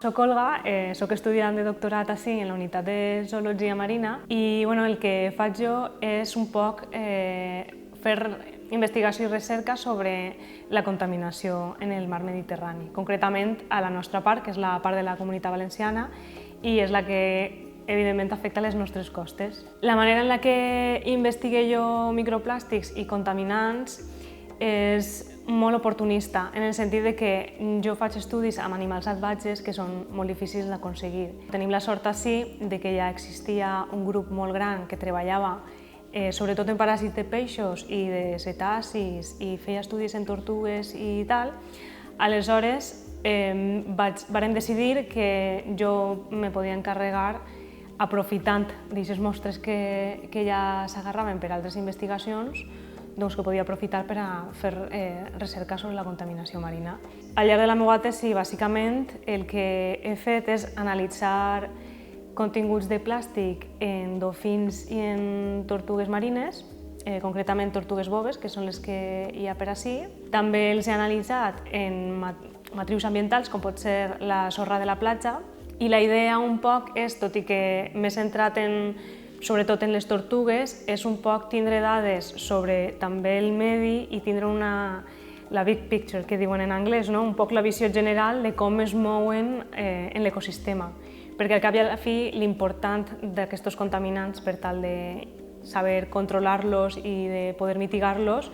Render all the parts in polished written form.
Soc Olga, soc estudiant de doctorat ací en la unitat de zoologia marina i el que faig jo és un poc fer investigació i recerca sobre la contaminació en el mar Mediterrani, concretament a la nostra part, que és la part de la Comunitat Valenciana, i és la que evidentment afecta les nostres costes. La manera en la que investigue jo microplàstics i contaminants és molt oportunista, en el sentit de que jo faig estudis amb animals salvatges que són molt difícils d'aconseguir. Tenim la sort ací de que ja existia un grup molt gran que treballava sobretot en paràsits de peixos i de cetacis i feia estudis en tortugues i tal. Aleshores vàrem decidir que jo me podia encarregar, aprofitant d'aquestes mostres que ja s'agarraven per altres investigacions, que podia aprofitar per a fer recerca sobre la contaminació marina. Al llarg de la meva tesi, bàsicament, el que he fet és analitzar continguts de plàstic en dofins i en tortugues marines, concretament tortugues boves, que són les que hi ha per ací. També els he analitzat en matrius ambientals, com pot ser la sorra de la platja, i la idea un poc és, tot i que m'he centrat sobretot en les tortugues, és un poc tindre dades sobre també el medi i tindre la big picture, que diuen en anglès, un poc la visió general de com es mouen en l'ecosistema. Perquè al cap i a la fi l'important d'aquests contaminants per tal de saber controlar-los i de poder mitigar-los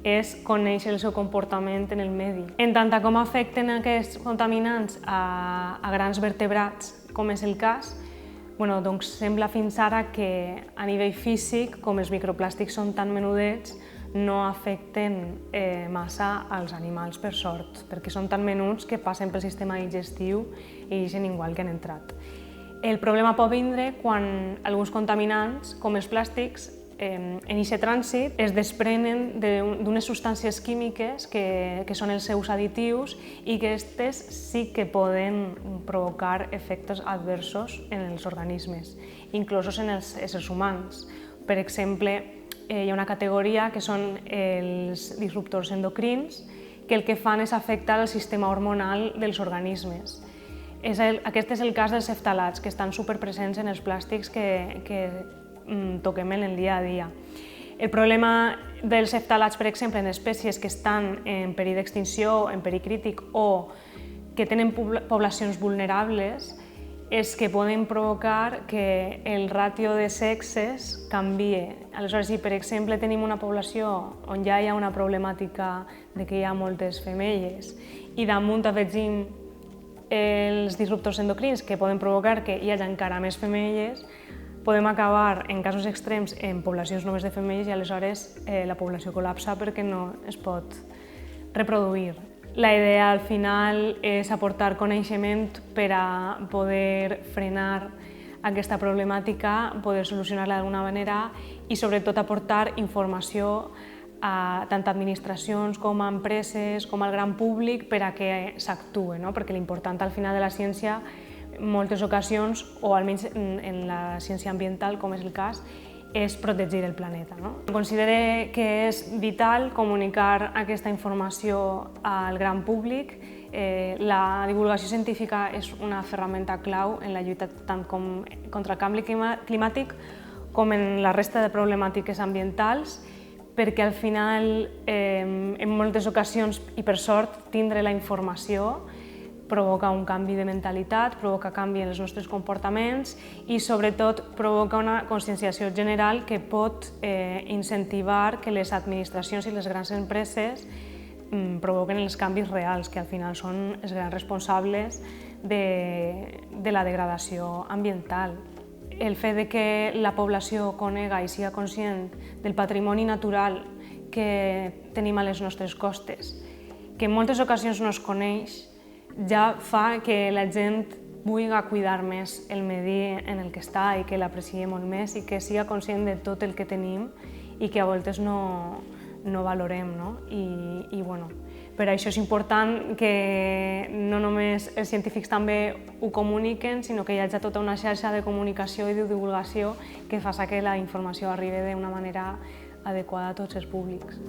és conèixer el seu comportament en el medi. En tant com afecten aquests contaminants a grans vertebrats, com és el cas, sembla fins ara que a nivell físic, com els microplàstics són tan menudets, no afecten massa als animals, per sort, perquè són tan menuts que passen pel sistema digestiu i deixen igual que han entrat. El problema pot vindre quan alguns contaminants, com els plàstics, en aquest trànsit es desprenen d'unes substàncies químiques que són els seus additius i que aquestes sí que poden provocar efectes adversos en els organismes, inclosos en els éssers humans. Per exemple, hi ha una categoria que són els disruptors endocrins, que el que fan és afectar el sistema hormonal dels organismes. Aquest és el cas dels ftalats, que estan superpresents en els plàstics que toquem en el dia a dia. El problema dels ftalats, per exemple, en espècies que estan en perill d'extinció, en perill crític o que tenen poblacions vulnerables, és que poden provocar que el ràtio de sexes canvie. Aleshores, si per exemple tenim una població on ja hi ha una problemàtica de que hi ha moltes femelles i damunt afegim els disruptors endocrins que poden provocar que hi hagi encara més femelles, podem acabar, en casos extrems, en poblacions només de femelles i aleshores la població col·lapsa perquè no es pot reproduir. La idea al final és aportar coneixement per a poder frenar aquesta problemàtica, poder solucionar-la d'alguna manera i sobretot aportar informació a tant administracions com a empreses com al gran públic per a que s'actue, perquè l'important al final de la ciència en moltes ocasions, o almenys en la ciència ambiental, com és el cas, és protegir el planeta. Considero que és vital comunicar aquesta informació al gran públic. La divulgació científica és una ferramenta clau en la lluita tant contra el canvi climàtic com en la resta de problemàtiques ambientals, perquè al final, en moltes ocasions, i per sort, tindre la informació provoca un canvi de mentalitat, provoca canvi en els nostres comportaments i, sobretot, provoca una conscienciació general que pot incentivar que les administracions i les grans empreses provoquen els canvis reals, que al final són els grans responsables de la degradació ambiental. El fet de que la població conega i siga conscient del patrimoni natural que tenim a les nostres costes, que en moltes ocasions no es coneix, ja fa que la gent vulgui cuidar més el medi en el que està i que l'aprecie molt més i que siga conscient de tot el que tenim i que a voltes no valorem. I per això és important que no només els científics també ho comuniquen, sinó que hi hagi tota una xarxa de comunicació i de divulgació que faci que la informació arribi d'una manera adequada a tots els públics.